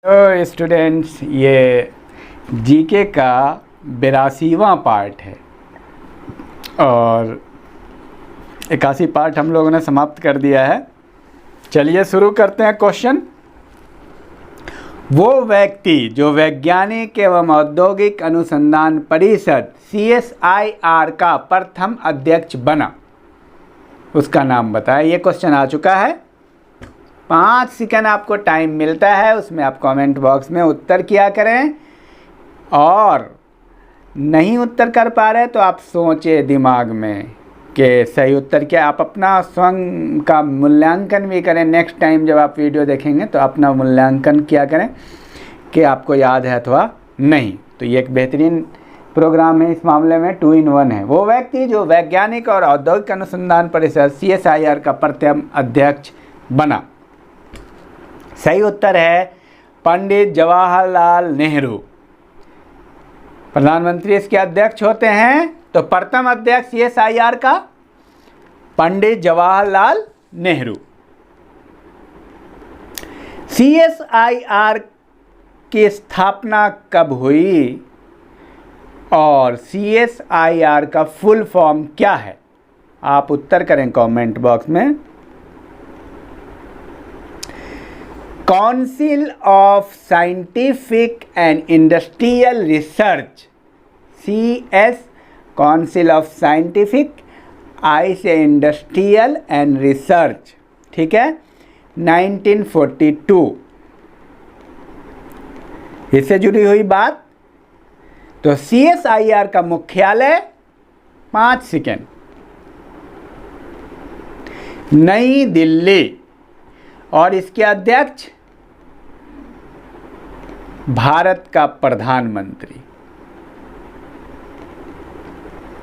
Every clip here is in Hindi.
तो स्टूडेंट्स, ये जीके का 82वां पार्ट है और 81 पार्ट हम लोगों ने समाप्त कर दिया है। चलिए शुरू करते हैं क्वेश्चन। वो व्यक्ति जो वैज्ञानिक एवं औद्योगिक अनुसंधान परिषद CSIR का प्रथम अध्यक्ष बना, उसका नाम बताएं। ये क्वेश्चन आ चुका है। 5 सेकंड आपको टाइम मिलता है, उसमें आप कमेंट बॉक्स में उत्तर किया करें और नहीं उत्तर कर पा रहे तो आप सोचे दिमाग में कि सही उत्तर क्या। आप अपना स्वयं का मूल्यांकन भी करें। नेक्स्ट टाइम जब आप वीडियो देखेंगे तो अपना मूल्यांकन किया करें कि आपको याद है अथवा नहीं। तो ये एक बेहतरीन प्रोग्राम है, इस मामले में 2 in 1 है। वो व्यक्ति जो वैज्ञानिक और औद्योगिक अनुसंधान परिषद CSIR का प्रथम अध्यक्ष बना, सही उत्तर है पंडित जवाहरलाल नेहरू। प्रधानमंत्री इसके अध्यक्ष होते हैं, तो प्रथम अध्यक्ष CSIR का पंडित जवाहरलाल नेहरू। CSIR की स्थापना कब हुई और CSIR का फुल फॉर्म क्या है? आप उत्तर करें कमेंट बॉक्स में। Council of scientific and industrial research, CS council of scientific, I से इंडस्ट्रियल एंड रिसर्च, ठीक है, 1942। इससे जुड़ी हुई बात। तो CSIR का मुख्यालय 5 सेकेंड नई दिल्ली और इसके अध्यक्ष भारत का प्रधानमंत्री।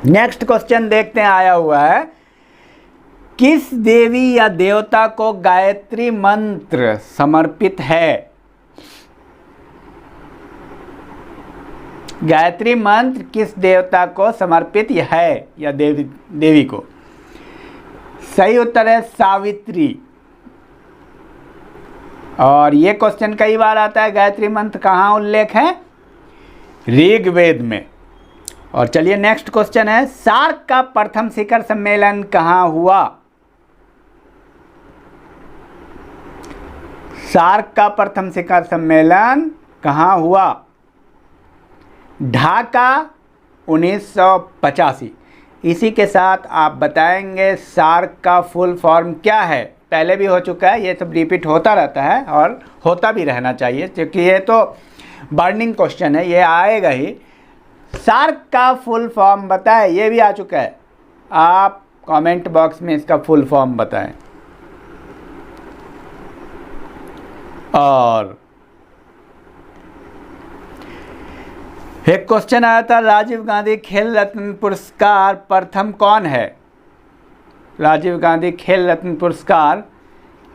नेक्स्ट क्वेश्चन देखते हैं, आया हुआ है, किस देवी या देवता को गायत्री मंत्र समर्पित है? गायत्री मंत्र किस देवता को समर्पित है या देवी को? सही उत्तर है सावित्री। और ये क्वेश्चन कई बार आता है, गायत्री मंत्र कहाँ उल्लेख है? ऋग्वेद में। और चलिए नेक्स्ट क्वेश्चन है, सार्क का प्रथम शिखर सम्मेलन कहाँ हुआ? सार्क का प्रथम शिखर सम्मेलन कहाँ हुआ? ढाका 1985। इसी के साथ आप बताएंगे सार्क का फुल फॉर्म क्या है। पहले भी हो चुका है, ये सब रिपीट होता रहता है और होता भी रहना चाहिए क्योंकि ये तो बर्निंग क्वेश्चन है, ये आएगा ही। सार्क का फुल फॉर्म बताएं, ये भी आ चुका है। आप कमेंट बॉक्स में इसका फुल फॉर्म बताएं। और एक क्वेश्चन आया था, राजीव गांधी खेल रत्न पुरस्कार प्रथम कौन है? राजीव गांधी खेल रत्न पुरस्कार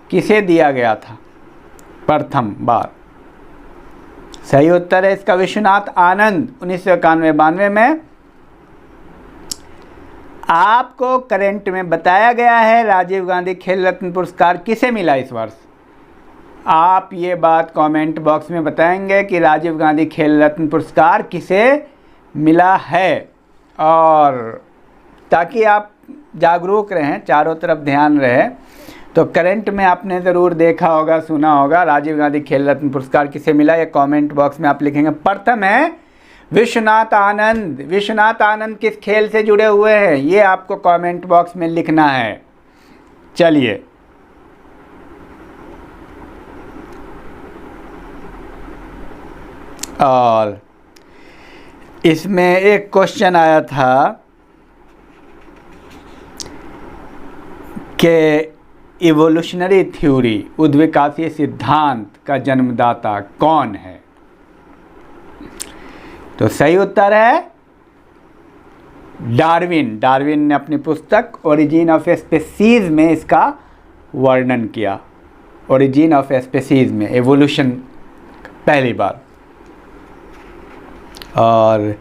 किसे दिया गया था प्रथम बार? सही उत्तर है इसका विश्वनाथ आनंद 1991-92 में। आपको करंट में बताया गया है राजीव गांधी खेल रत्न पुरस्कार किसे मिला इस वर्ष। आप ये बात कमेंट बॉक्स में बताएंगे कि राजीव गांधी खेल रत्न पुरस्कार किसे मिला है, और ताकि आप जागरूक रहें, चारों तरफ ध्यान रहे। तो करंट में आपने ज़रूर देखा होगा, सुना होगा, राजीव गांधी खेल रत्न पुरस्कार किसे मिला, ये कमेंट बॉक्स में आप लिखेंगे। प्रथम है विश्वनाथ आनंद। विश्वनाथ आनंद किस खेल से जुड़े हुए हैं, ये आपको कमेंट बॉक्स में लिखना है। चलिए और इसमें एक क्वेश्चन आया था कि इवोल्यूशनरी थ्योरी, उद्विकासीय सिद्धांत का जन्मदाता कौन है? तो सही उत्तर है डार्विन। डार्विन ने अपनी पुस्तक ओरिजिन ऑफ स्पीसीज में इसका वर्णन किया। ओरिजिन ऑफ स्पीसीज में एवोल्यूशन पहली बार। और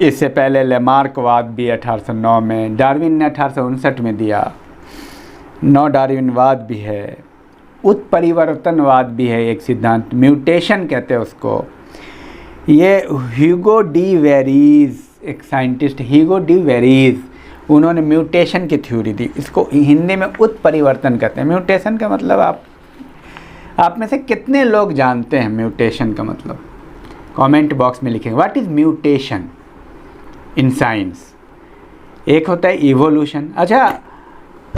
इससे पहले लेमार्कवाद भी 1809 में, डार्विन ने 1859 में दिया। नौ डार्विनवाद भी है। उत्परिवर्तनवाद भी है एक सिद्धांत, म्यूटेशन कहते हैं उसको। ये ह्यूगो डी वेरीज, एक साइंटिस्ट ह्यूगो डी वेरीज, उन्होंने म्यूटेशन की थ्योरी दी। इसको हिंदी में उत्परिवर्तन कहते हैं। म्यूटेशन का मतलब आप में से कितने लोग जानते हैं म्यूटेशन का मतलब? कमेंट बॉक्स में लिखेंगे। What is mutation in science? एक होता है इवोल्यूशन। अच्छा,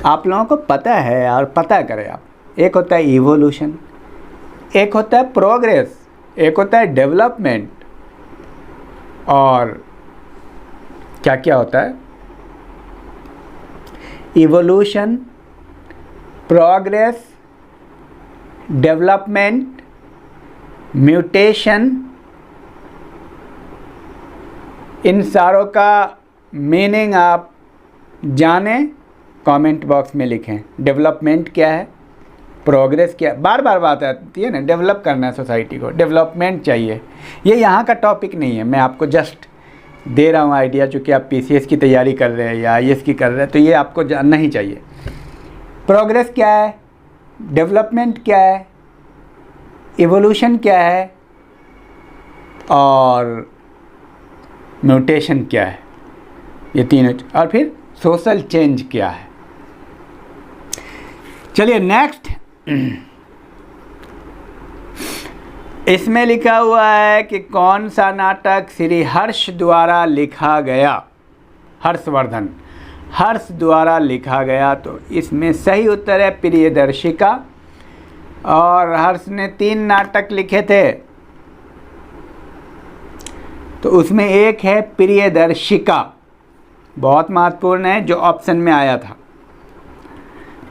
आप लोगों को पता है और पता करें आप, एक होता है इवोल्यूशन, एक होता है प्रोग्रेस, एक होता है डेवलपमेंट, और क्या क्या होता है? Evolution, progress, development, mutation. इन सारों का मीनिंग आप जानें, कमेंट बॉक्स में लिखें। डेवलपमेंट क्या है, प्रोग्रेस क्या है? बार बार बात आती है ना, डेवलप करना है सोसाइटी को, डेवलपमेंट चाहिए। ये यहाँ का टॉपिक नहीं है, मैं आपको जस्ट दे रहा हूँ आइडिया। चूँकि आप पीसीएस की तैयारी कर रहे हैं या आईएएस की कर रहे हैं, तो ये आपको जानना ही चाहिए। प्रोग्रेस क्या है, डेवलपमेंट क्या है, इवोल्यूशन क्या है, और म्यूटेशन क्या है, ये तीनों। और फिर सोशल चेंज क्या है। चलिए नेक्स्ट, इसमें लिखा हुआ है कि कौन सा नाटक श्री हर्ष द्वारा लिखा गया? हर्षवर्धन, हर्ष द्वारा लिखा गया। तो इसमें सही उत्तर है प्रियदर्शिका। और हर्ष ने 3 नाटक लिखे थे, तो उसमें एक है प्रियदर्शिका, बहुत महत्वपूर्ण है, जो ऑप्शन में आया था।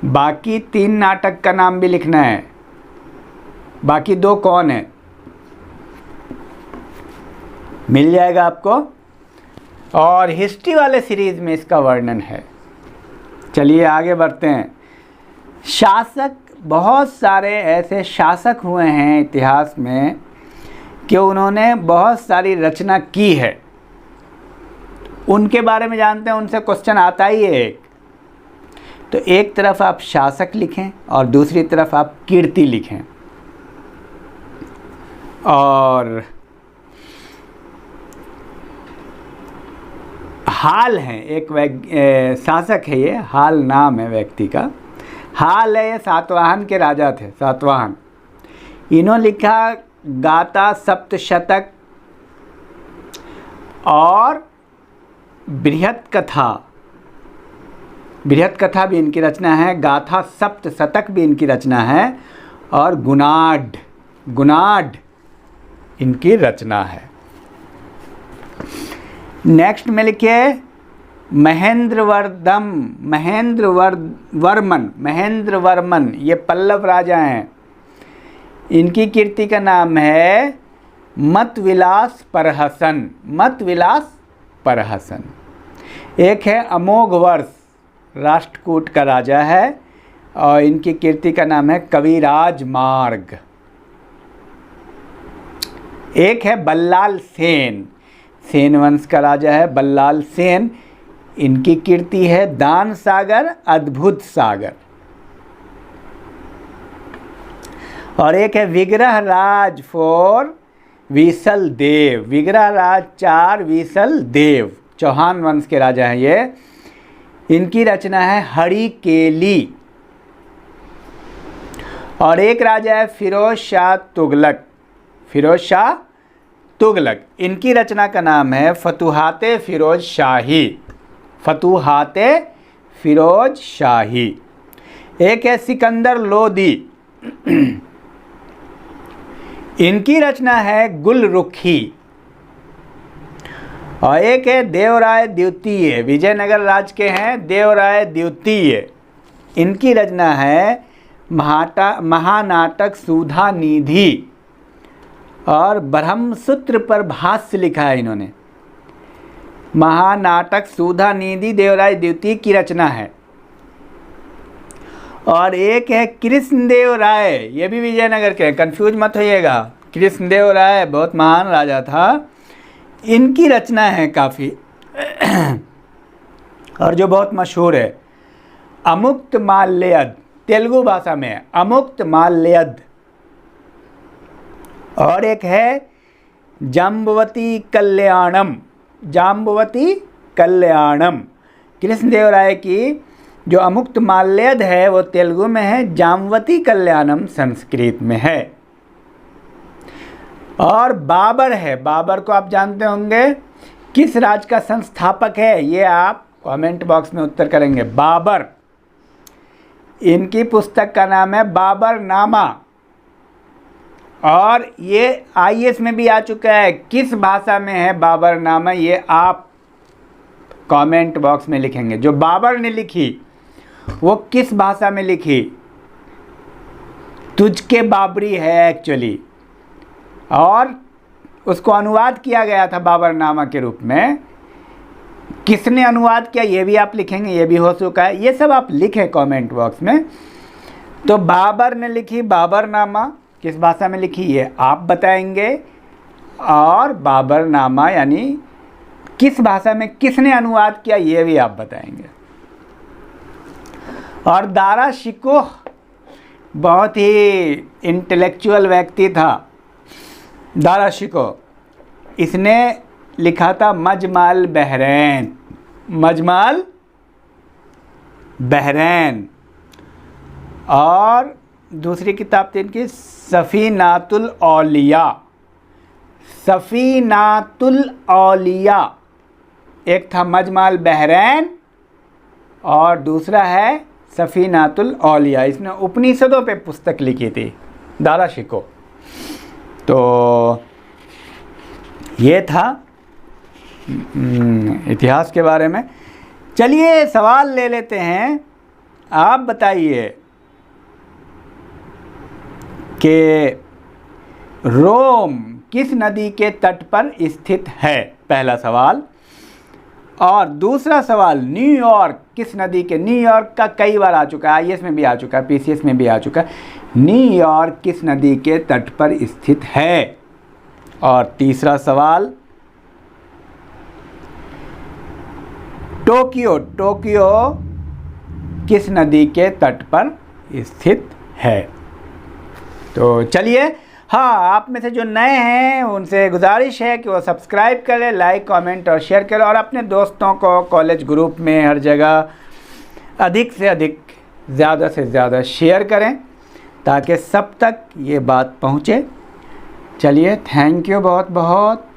बाकी 3 नाटक का नाम भी लिखना है। बाकी 2 कौन है, मिल जाएगा आपको। और हिस्ट्री वाले सीरीज में इसका वर्णन है। चलिए आगे बढ़ते हैं। शासक, बहुत सारे ऐसे शासक हुए हैं इतिहास में कि उन्होंने बहुत सारी रचना की है। उनके बारे में जानते हैं, उनसे क्वेश्चन आता ही है एक। तो एक तरफ आप शासक लिखें और दूसरी तरफ आप कीर्ति लिखें। और हाल है, एक शासक है, ये हाल नाम है व्यक्ति का। हाल है, ये सातवाहन के राजा थे, सातवाहन। इन्होंने लिखा गाथा सप्तशतक और बृहत कथा। बृहत कथा भी इनकी रचना है, गाथा सप्तशतक भी इनकी रचना है, और गुणाढ़ इनकी रचना है। नेक्स्ट में लिखिए महेंद्र वर्मन, ये पल्लव राजा हैं। इनकी कीर्ति का नाम है मतविलास परहसन। एक है अमोघ वर्ष, राष्ट्रकूट का राजा है, और इनकी कीर्ति का नाम है कविराज मार्ग। एक है बल्लाल सेन, सेन वंश का राजा है बल्लाल सेन। इनकी कीर्ति है दान सागर, अद्भुत सागर। और एक है विग्रह राज 4 विसल देव, विग्रह राज 4 विसल देव, चौहान वंश के राजा हैं ये। इनकी रचना है हरिकेली। और एक राजा है फिरोज शाह तुगलक। इनकी रचना का नाम है फतुहाते फिरोज शाही। एक है सिकंदर लोदी। इनकी रचना है गुलरुखी। और एक है देवराय द्वितीय, विजयनगर राज के हैं देवराय द्वितीय। इनकी रचना है महानाटक सुधा निधि। और ब्रह्मसूत्र पर भाष्य लिखा है इन्होंने। महानाटक सुधा निधि देवराय द्वितीय की रचना है। और एक है कृष्णदेव राय, ये भी विजयनगर के हैं, कंफ्यूज मत होइएगा। कृष्णदेव राय बहुत महान राजा था। इनकी रचना है काफ़ी और जो बहुत मशहूर है, अमुक्त माल्यद। तेलुगु भाषा में है अमुक्त माल्यद, और एक है जाम्बवती कल्याणम। जाम्बवती कल्याणम कृष्णदेवराय की जो अमुक्त माल्यद है वो तेलुगु में है, जाम्बवती कल्याणम संस्कृत में है। और बाबर है, बाबर को आप जानते होंगे, किस राज्य का संस्थापक है, ये आप कमेंट बॉक्स में उत्तर करेंगे। बाबर, इनकी पुस्तक का नाम है बाबरनामा, और ये IAS में भी आ चुका है। किस भाषा में है बाबरनामा, ये आप कमेंट बॉक्स में लिखेंगे। जो बाबर ने लिखी वो किस भाषा में लिखी, तुझके बाबरी है एक्चुअली, और उसको अनुवाद किया गया था बाबरनामा के रूप में। किसने अनुवाद किया ये भी आप लिखेंगे, ये भी हो चुका है, ये सब आप लिखें कमेंट बॉक्स में। तो बाबर ने लिखी बाबरनामा, किस भाषा में लिखी ये आप बताएंगे, और बाबरनामा यानी किस भाषा में किसने अनुवाद किया ये भी आप बताएंगे। और दारा शिकोह बहुत ही इंटेलेक्चुअल व्यक्ति था। दारा शिकोह, इसने लिखा था मजमाल बहरैन, मजमाल बहरैन, और दूसरी किताब थी इनकी सफ़ीनातुल औलिया। सफ़ीनातुल औलिया, एक था मजमाल बहरैन और दूसरा है सफ़ीनातुल औलिया। इसने उपनिषदों पे पुस्तक लिखी थी दारा शिकोह। तो ये था इतिहास के बारे में। चलिए सवाल ले लेते हैं। आप बताइए कि रोम किस नदी के तट पर स्थित है, पहला सवाल। और दूसरा सवाल, न्यूयॉर्क किस नदी के, न्यूयॉर्क का कई बार आ चुका है, IAS में भी आ चुका है, PCS में भी आ चुका है। न्यूयॉर्क किस नदी के तट पर स्थित है। और तीसरा सवाल, टोक्यो, टोक्यो किस नदी के तट पर स्थित है। तो चलिए, हाँ, आप में से जो नए हैं उनसे गुजारिश है कि वो सब्सक्राइब करें, लाइक कमेंट और शेयर करें, और अपने दोस्तों को कॉलेज ग्रुप में हर जगह अधिक से अधिक ज़्यादा से ज़्यादा शेयर करें ताकि सब तक ये बात पहुँचे। चलिए, थैंक यू बहुत बहुत।